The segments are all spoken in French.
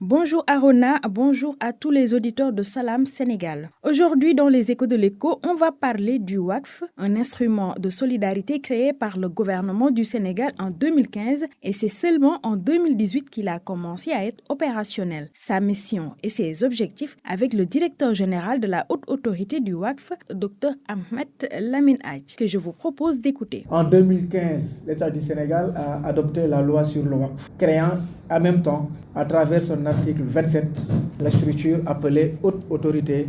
Bonjour Arona, bonjour à tous les auditeurs de Salam Sénégal. Aujourd'hui, dans les échos de l'écho, on va parler du WACF, un instrument de solidarité créé par le gouvernement du Sénégal en 2015 et c'est seulement en 2018 qu'il a commencé à être opérationnel. Sa mission et ses objectifs avec le directeur général de la haute autorité du WACF, Dr Ahmed Lamine Hadj, que je vous propose d'écouter. En 2015, l'État du Sénégal a adopté la loi sur le WACF, créant en même temps, à travers son article 27, la structure appelée Haute Autorité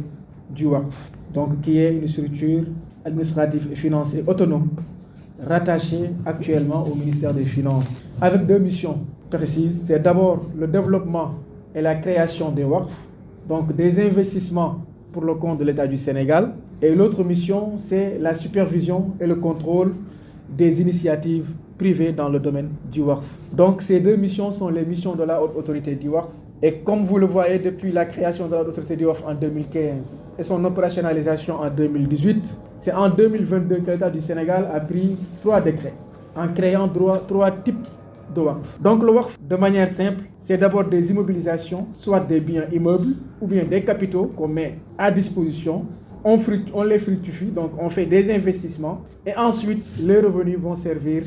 du WACF, donc qui est une structure administrative et financière autonome, rattachée actuellement au ministère des Finances, avec deux missions précises. C'est d'abord le développement et la création des WACF, donc des investissements pour le compte de l'État du Sénégal, et l'autre mission, c'est la supervision et le contrôle des initiatives privées dans le domaine du WACF. Donc ces deux missions sont les missions de la haute autorité du WACF. Et comme vous le voyez depuis la création de la haute autorité du WACF en 2015 et son opérationnalisation en 2018, c'est en 2022 que l'État du Sénégal a pris 3 décrets en créant 3 types de WACF. Donc le WACF, de manière simple, c'est d'abord des immobilisations, soit des biens immeubles ou bien des capitaux qu'on met à disposition. On les fructifie, donc on fait des investissements et ensuite les revenus vont servir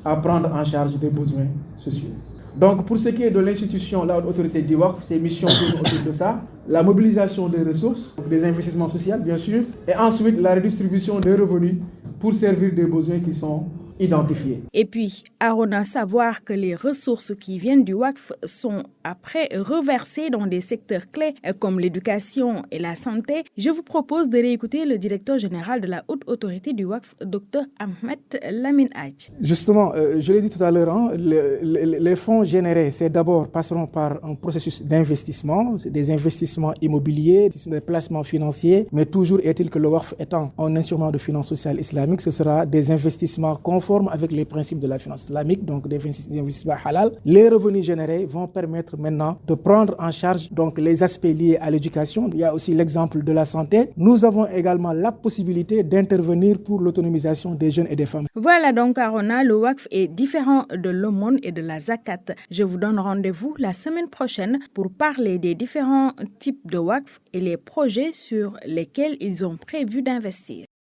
à prendre en charge des besoins sociaux. Donc pour ce qui est de l'institution, la haute autorité du WACF, ses missions tournent autour de ça, la mobilisation des ressources, des investissements sociaux bien sûr, et ensuite la redistribution des revenus pour servir des besoins qui sont identifiés. Et puis, Arona, savoir que les ressources qui viennent du WACF sont après reversées dans des secteurs clés comme l'éducation et la santé, je vous propose de réécouter le directeur général de la haute autorité du WACF, Dr Ahmed Lamine Hadj. Justement, je l'ai dit tout à l'heure, les fonds générés, c'est d'abord passeront par un processus d'investissement, des investissements immobiliers, des placements financiers, mais toujours est-il que le WACF étant un instrument de finance sociale islamique, ce sera des investissements conformes avec les principes de la finance islamique, donc des investissements halal. Les revenus générés vont permettre maintenant de prendre en charge donc les aspects liés à l'éducation. Il y a aussi l'exemple de la santé. Nous avons également la possibilité d'intervenir pour l'autonomisation des jeunes et des femmes. Voilà donc Arona, le WACF est différent de l'aumône et de la zakat. Je vous donne rendez-vous la semaine prochaine pour parler des différents types de WACF et les projets sur lesquels ils ont prévu d'investir.